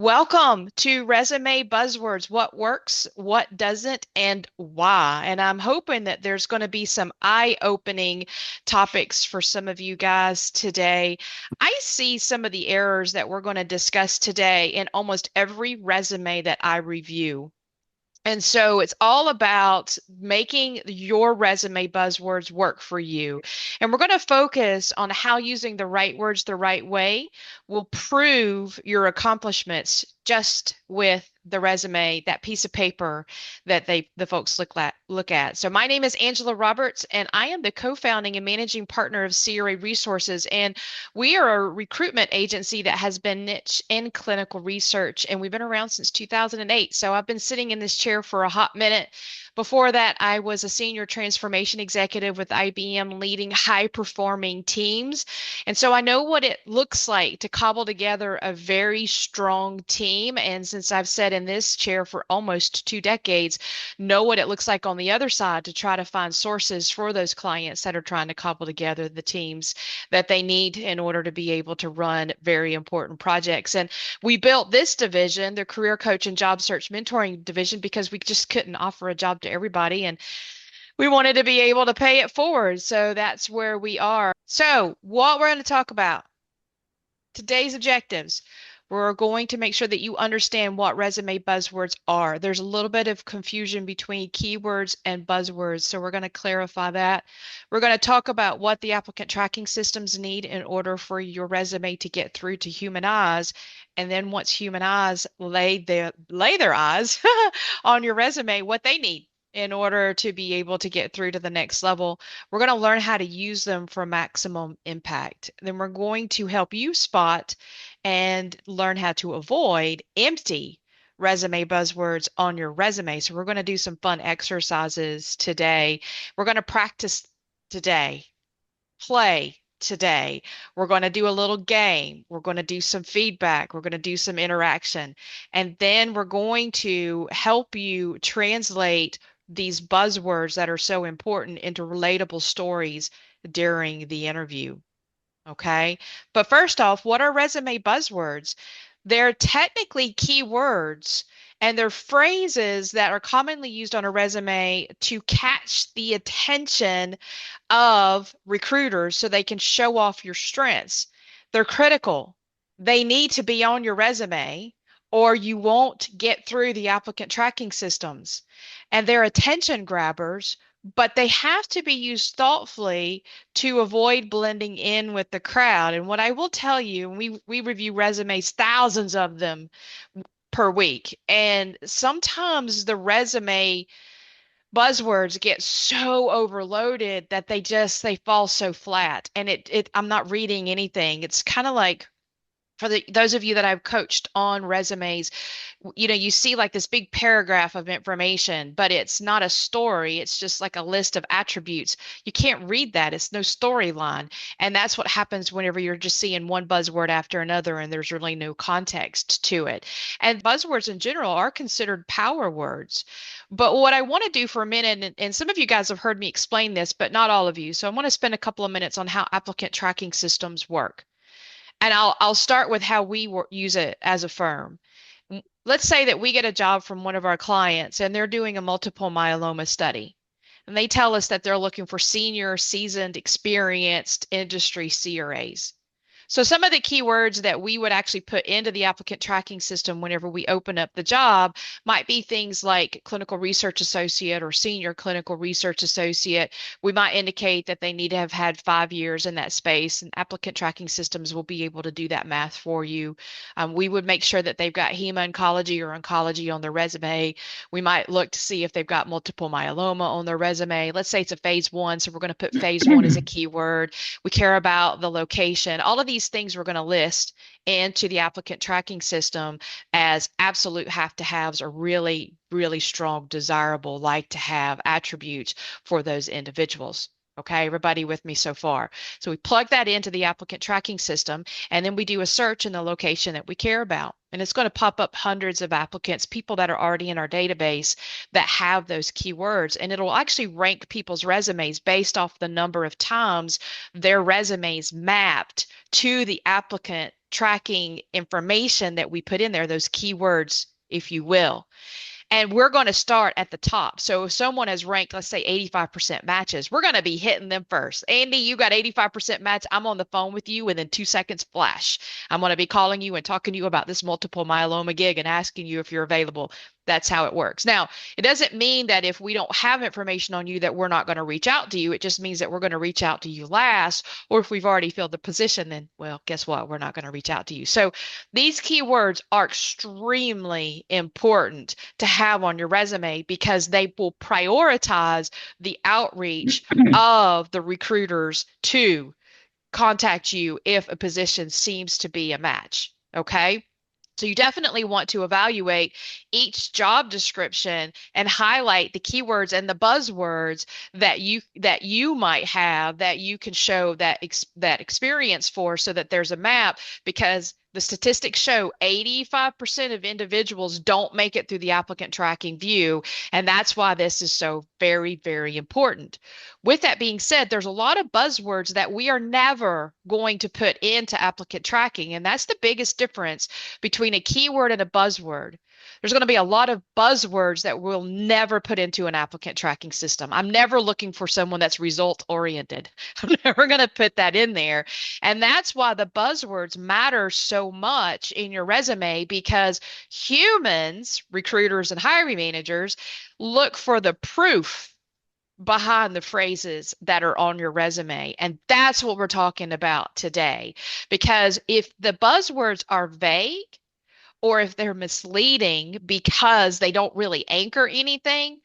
Welcome to Resume Buzzwords. What works, what doesn't, and why. And I'm hoping that there's going to be some eye-opening topics for some of you guys today. I see some of the errors that we're going to discuss today in almost every resume that I review. And so it's all about making your resume buzzwords work for you. And we're going to focus on how using the right words the right way will prove your accomplishments just with the resume, that piece of paper that the folks look at. So my name is Angela Roberts, and I am the co-founding and managing partner of CRA Resources. And we are a recruitment agency that has been niche in clinical research, and we've been around since 2008. So I've been sitting in this chair for a hot minute. Before that, I was a senior transformation executive with IBM leading high performing teams. And so I know what it looks like to cobble together a very strong team. And since I've sat in this chair for almost 2 decades, know what it looks like on the other side to try to find sources for those clients that are trying to cobble together the teams that they need in order to be able to run very important projects. And we built this division, the career coach and job search mentoring division, because we just couldn't offer a job to everybody. And we wanted to be able to pay it forward. So that's where we are. So, what we're going to talk about today's objectives. We're going to make sure that you understand what resume buzzwords are. There's a little bit of confusion between keywords and buzzwords, so we're going to clarify that. We're going to talk about what the applicant tracking systems need in order for your resume to get through to human eyes. And then once human eyes lay their eyes on your resume, what they need in order to be able to get through to the next level. We're going to learn how to use them for maximum impact. Then we're going to help you spot and learn how to avoid empty resume buzzwords on your resume. So we're going to do some fun exercises today. We're going to practice today, play today. We're going to do a little game. We're going to do some feedback. We're going to do some interaction. And then we're going to help you translate these buzzwords that are so important into relatable stories during the interview. Okay. But first off, what are resume buzzwords? They're technically keywords and they're phrases that are commonly used on a resume to catch the attention of recruiters so they can show off your strengths. They're critical. They need to be on your resume or you won't get through the applicant tracking systems. And they're attention grabbers, but they have to be used thoughtfully to avoid blending in with the crowd. And what I will tell you, we review resumes, thousands of them per week, and sometimes the resume buzzwords get so overloaded that they fall so flat. And I'm not reading anything. It's kind of like for those of you that I've coached on resumes, you see like this big paragraph of information, but it's not a story. It's just like a list of attributes. You can't read that. It's no storyline. And that's what happens whenever you're just seeing one buzzword after another and there's really no context to it. And buzzwords in general are considered power words. But what I want to do for a minute, and some of you guys have heard me explain this, but not all of you. So I want to spend a couple of minutes on how applicant tracking systems work. And I'll start with how we use it as a firm. Let's say that we get a job from one of our clients and they're doing a multiple myeloma study. And they tell us that they're looking for senior, seasoned, experienced industry CRAs. So some of the keywords that we would actually put into the applicant tracking system whenever we open up the job might be things like clinical research associate or senior clinical research associate. We might indicate that they need to have had 5 years in that space, and applicant tracking systems will be able to do that math for you. We would make sure that they've got heme-oncology or oncology on their resume. We might look to see if they've got multiple myeloma on their resume. Let's say it's a phase one, so we're going to put phase one as a keyword. We care about the location. All of these things we're going to list into the applicant tracking system as absolute have to haves or really, really strong, desirable, like to have attributes for those individuals. Okay, everybody with me so far? So we plug that into the applicant tracking system, and then we do a search in the location that we care about. And it's going to pop up hundreds of applicants, people that are already in our database that have those keywords. And it'll actually rank people's resumes based off the number of times their resumes mapped to the applicant tracking information that we put in there, those keywords, if you will. And we're going to start at the top. So if someone has ranked, let's say 85% matches, we're going to be hitting them first. Andy, you got 85% match. I'm on the phone with you within 2 seconds flash. I'm going to be calling you and talking to you about this multiple myeloma gig and asking you if you're available. That's how it works. Now, it doesn't mean that if we don't have information on you that we're not going to reach out to you. It just means that we're going to reach out to you last. Or if we've already filled the position, then, well, guess what? We're not going to reach out to you. So these keywords are extremely important to have on your resume because they will prioritize the outreach of the recruiters to contact you if a position seems to be a match. Okay. So you definitely want to evaluate each job description and highlight the keywords and the buzzwords that you might have that you can show that experience for so that there's a map because the statistics show 85% of individuals don't make it through the applicant tracking view, and that's why this is so very, very important. With that being said, there's a lot of buzzwords that we are never going to put into applicant tracking, and that's the biggest difference between a keyword and a buzzword. There's going to be a lot of buzzwords that we'll never put into an applicant tracking system. I'm never looking for someone that's result oriented. I'm never going to put that in there. And that's why the buzzwords matter so much in your resume because humans, recruiters and hiring managers, look for the proof behind the phrases that are on your resume. And that's what we're talking about today. Because if the buzzwords are vague, or if they're misleading because they don't really anchor anything,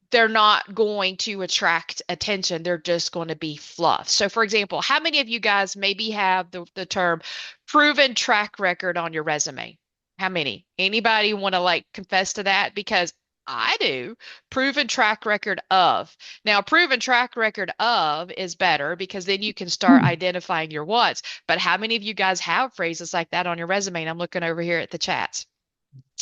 they're not going to attract attention. They're just going to be fluff. So, for example, how many of you guys maybe have the term proven track record on your resume? How many? Anybody want to like confess to that? Because I do. Proven track record of. Now, proven track record of is better because then you can start identifying your what's. But how many of you guys have phrases like that on your resume? And I'm looking over here at the chats.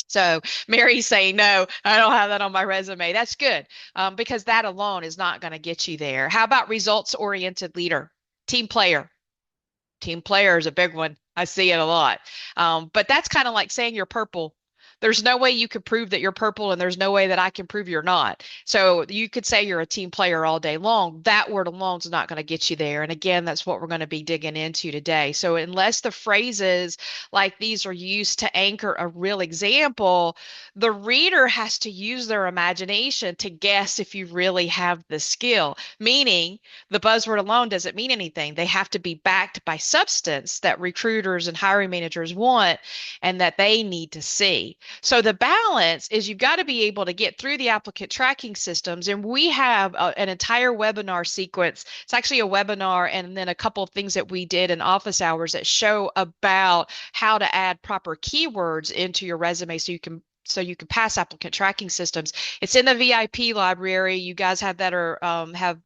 So Mary's saying, no, I don't have that on my resume. That's good because that alone is not going to get you there. How about results-oriented leader, team player? Team player is a big one. I see it a lot. But that's kind of like saying you're purple. There's no way you could prove that you're purple, and there's no way that I can prove you're not. So you could say you're a team player all day long. That word alone is not going to get you there. And again, that's what we're going to be digging into today. So unless the phrases like these are used to anchor a real example, the reader has to use their imagination to guess if you really have the skill, meaning the buzzword alone doesn't mean anything. They have to be backed by substance that recruiters and hiring managers want and that they need to see. So the balance is you've got to be able to get through the applicant tracking systems. And we have an entire webinar sequence. It's actually a webinar and then a couple of things that we did in office hours that show about how to add proper keywords into your resume so you can pass applicant tracking systems. It's in the VIP library. You guys have that or have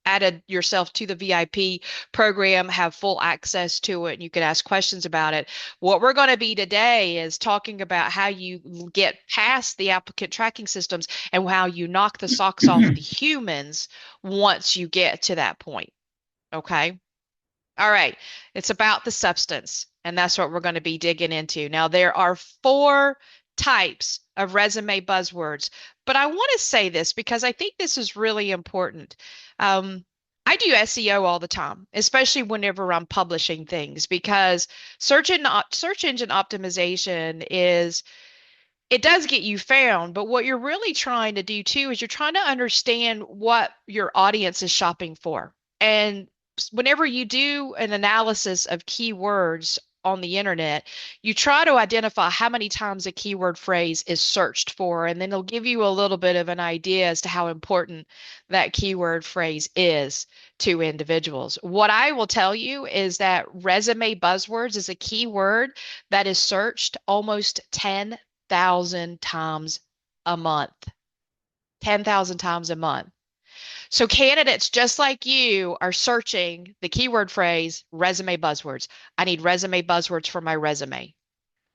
added yourself to the VIP program, have full access to it, and you can ask questions about it. What we're going to be today is talking about how you get past the applicant tracking systems and how you knock the socks off the humans once you get to that point. Okay? All right. It's about the substance, and that's what we're going to be digging into. Now, there are 4 types of resume buzzwords. But I want to say this because I think this is really important. I do SEO all the time, especially whenever I'm publishing things, because search engine optimization it does get you found, but what you're really trying to do too is you're trying to understand what your audience is shopping for. And whenever you do an analysis of keywords on the internet, you try to identify how many times a keyword phrase is searched for, and then it'll give you a little bit of an idea as to how important that keyword phrase is to individuals. What I will tell you is that resume buzzwords is a keyword that is searched almost 10,000 times a month. 10,000 times a month. So candidates just like you are searching the keyword phrase resume buzzwords. I need resume buzzwords for my resume.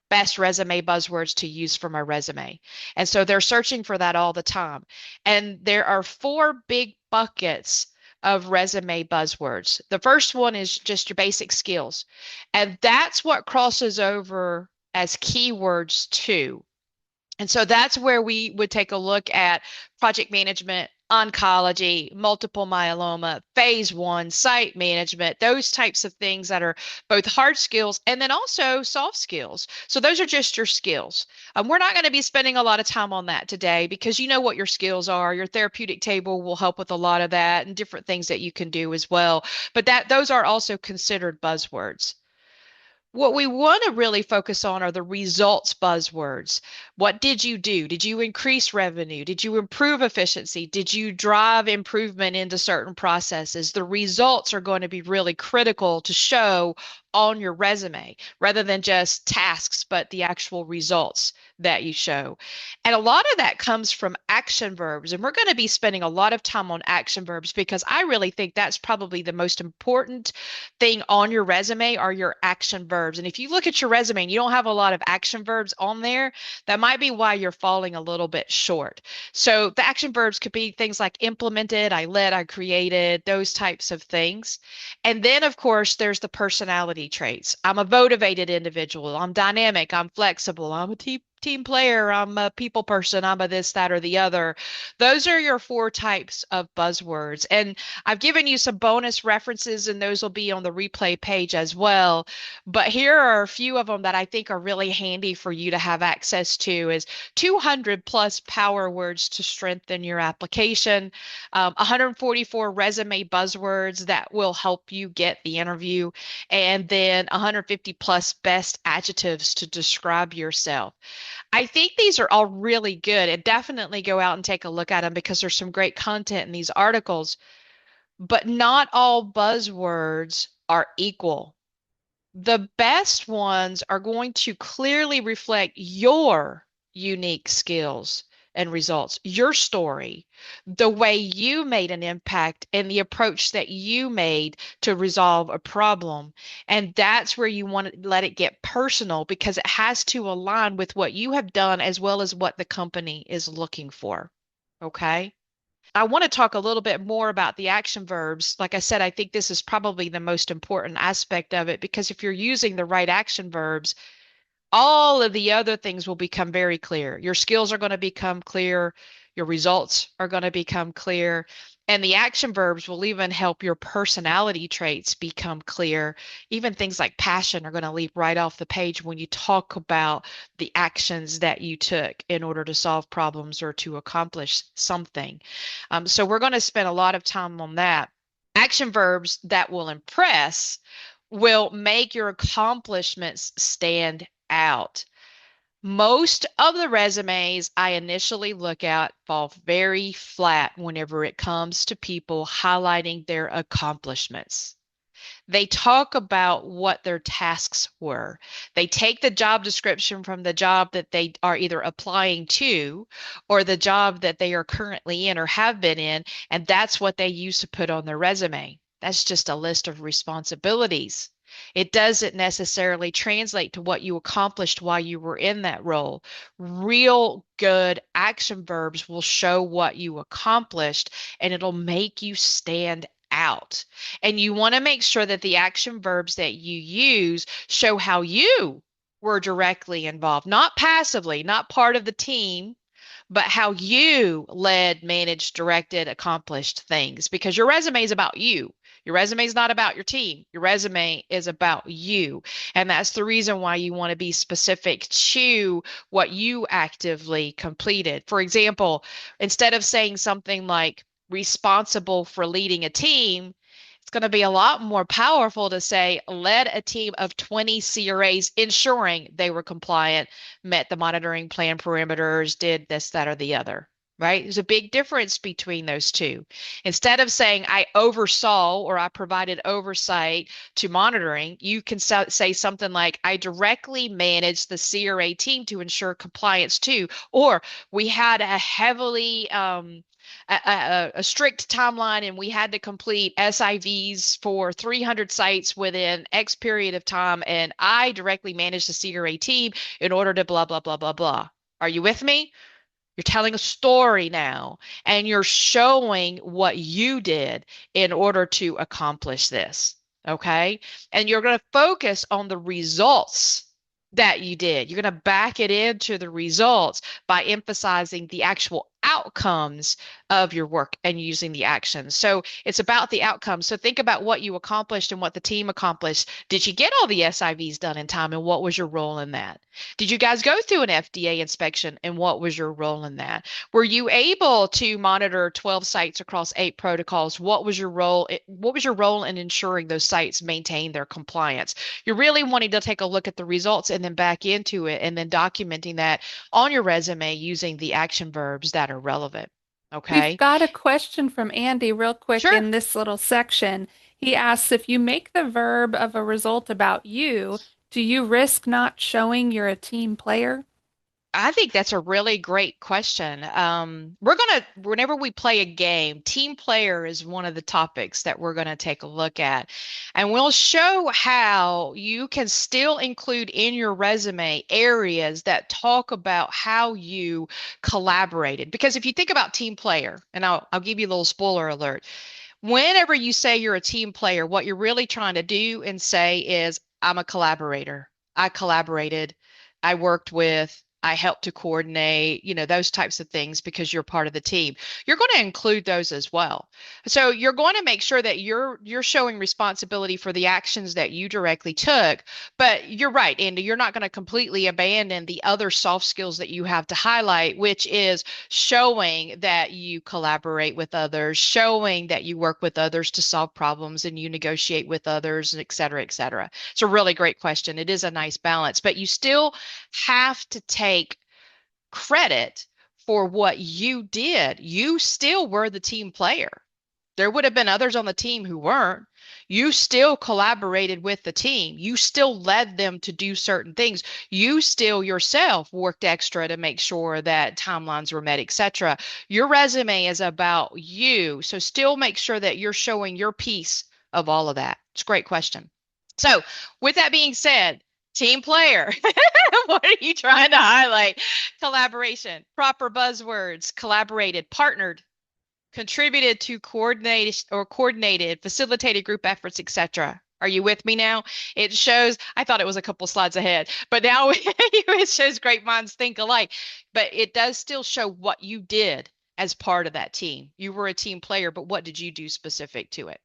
Best resume buzzwords to use for my resume. And so they're searching for that all the time. And there are 4 big buckets of resume buzzwords. The first one is just your basic skills, and that's what crosses over as keywords too. And so that's where we would take a look at project management, oncology, multiple myeloma, phase one, site management, those types of things that are both hard skills and then also soft skills. So those are just your skills. We're not going to be spending a lot of time on that today because you know what your skills are. Your therapeutic table will help with a lot of that and different things that you can do as well. But that those are also considered buzzwords. What we want to really focus on are the results buzzwords. What did you do? Did you increase revenue? Did you improve efficiency? Did you drive improvement into certain processes? The results are going to be really critical to show on your resume rather than just tasks, but the actual results that you show. And a lot of that comes from action verbs. And we're going to be spending a lot of time on action verbs because I really think that's probably the most important thing on your resume are your action verbs. And if you look at your resume and you don't have a lot of action verbs on there, that might be why you're falling a little bit short. So the action verbs could be things like implemented, I led, I created, those types of things. And then, of course, there's the personality traits. I'm a motivated individual. I'm dynamic. I'm flexible. I'm a team player. I'm a people person. I'm a this, that, or the other. Those are your four types of buzzwords. And I've given you some bonus references, and those will be on the replay page as well. But here are a few of them that I think are really handy for you to have access to is 200 plus power words to strengthen your application, 144 resume buzzwords that will help you get the interview, and then 150 plus best adjectives to describe yourself. I think these are all really good and definitely go out and take a look at them because there's some great content in these articles. But not all buzzwords are equal. The best ones are going to clearly reflect your unique skills and results, your story, the way you made an impact, and the approach that you made to resolve a problem. And that's where you want to let it get personal because it has to align with what you have done as well as what the company is looking for. Okay. I want to talk a little bit more about the action verbs. Like I said, I think this is probably the most important aspect of it because if you're using the right action verbs, all of the other things will become very clear. Your skills are going to become clear. Your results are going to become clear. And the action verbs will even help your personality traits become clear. Even things like passion are going to leap right off the page when you talk about the actions that you took in order to solve problems or to accomplish something. So we're going to spend a lot of time on that. Action verbs that will impress will make your accomplishments stand out. Most of the resumes I initially look at fall very flat whenever it comes to people highlighting their accomplishments. They talk about what their tasks were. They take the job description from the job that they are either applying to or the job that they are currently in or have been in, and that's what they use to put on their resume. That's just a list of responsibilities. It doesn't necessarily translate to what you accomplished while you were in that role. Real good action verbs will show what you accomplished and it'll make you stand out. And you want to make sure that the action verbs that you use show how you were directly involved, not passively, not part of the team, but how you led, managed, directed, accomplished things because your resume is about you. Your resume is not about your team. Your resume is about you. And that's the reason why you want to be specific to what you actively completed. For example, instead of saying something like responsible for leading a team, it's going to be a lot more powerful to say led a team of 20 CRAs ensuring they were compliant, met the monitoring plan parameters, did this, that, or the other. Right? There's a big difference between those two. Instead of saying I oversaw or I provided oversight to monitoring, you can say something like I directly managed the CRA team to ensure compliance too, or we had a heavily a strict timeline and we had to complete SIVs for 300 sites within X period of time, and I directly managed the CRA team in order to blah, blah, blah, blah, blah. Are you with me? You're telling a story now, and you're showing what you did in order to accomplish this. Okay. And you're going to focus on the results that you did. You're going to back it into the results by emphasizing the actual outcomes of your work and using the actions. So it's about the outcomes. So think about what you accomplished and what the team accomplished. Did you get all the SIVs done in time, and what was your role in that? Did you guys go through an FDA inspection, and what was your role in that? Were you able to monitor 12 sites across 8 protocols? What was your role? What was your role in ensuring those sites maintain their compliance? You're really wanting to take a look at the results and then back into it and then documenting that on your resume using the action verbs that are relevant. We've Okay. got a question from Andy real quick Sure. in this little section. He asks if you make the verb of a result about you, do you risk not showing you're a team player? I think that's a really great question. Whenever we play a game, team player is one of the topics that we're going to take a look at. And we'll show how you can still include in your resume areas that talk about how you collaborated. Because if you think about team player, and I'll give you a little spoiler alert, whenever you say you're a team player, what you're really trying to do and say is, I'm a collaborator. I collaborated. I worked with, I helped to coordinate, those types of things because you're part of the team. You're going to include those as well. So you're going to make sure that you're showing responsibility for the actions that you directly took. But you're right, Andy, you're not going to completely abandon the other soft skills that you have to highlight, which is showing that you collaborate with others, showing that you work with others to solve problems and you negotiate with others, et cetera, et cetera. It's a really great question. It is a nice balance, but you still have to take credit for what you did. You still were the team player. There would have been others on the team who weren't. You still collaborated with the team. You still led them to do certain things. You still yourself worked extra to make sure that timelines were met, etc. Your resume is about you. So still make sure that you're showing your piece of all of that. It's a great question. So, with that being said, team player, what are you trying to highlight? Collaboration, proper buzzwords, collaborated, partnered, contributed to coordinated, facilitated group efforts, etc. Are you with me now? It shows, I thought it was a couple slides ahead, but now it shows great minds think alike. But it does still show what you did as part of that team. You were a team player, but what did you do specific to it?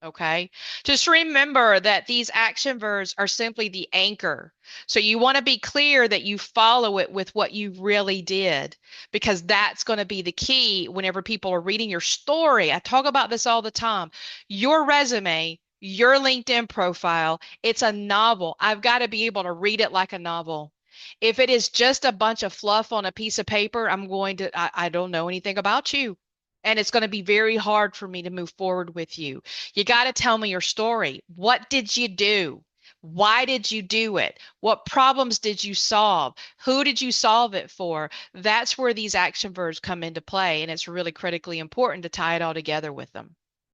Okay. Just remember that these action verbs are simply the anchor. So you want to be clear that you follow it with what you really did, because that's going to be the key whenever people are reading your story. I talk about this all the time. Your resume, your LinkedIn profile, it's a novel. I've got to be able to read it like a novel. If it is just a bunch of fluff on a piece of paper, I don't know anything about you. And it's going to be very hard for me to move forward with you. You got to tell me your story. What did you do? Why did you do it? What problems did you solve? Who did you solve it for? That's where these action verbs come into play. And it's really critically important to tie it all together with them.